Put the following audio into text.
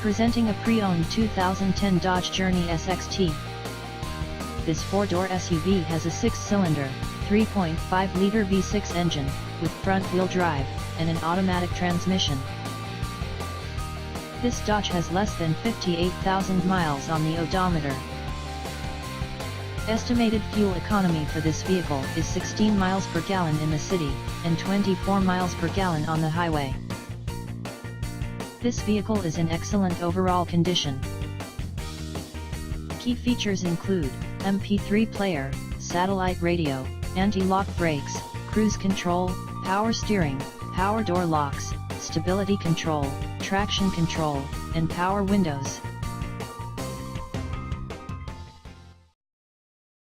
Presenting a pre-owned 2010 Dodge Journey SXT. This four-door SUV has a six-cylinder, 3.5-liter V6 engine, with front-wheel drive, and an automatic transmission. This Dodge has less than 58,000 miles on the odometer. Estimated fuel economy for this vehicle is 16 miles per gallon in the city, and 24 miles per gallon on the highway. This vehicle is in excellent overall condition. Key features include MP3 player, satellite radio, anti-lock brakes, cruise control, power steering, power door locks, stability control, traction control, and power windows.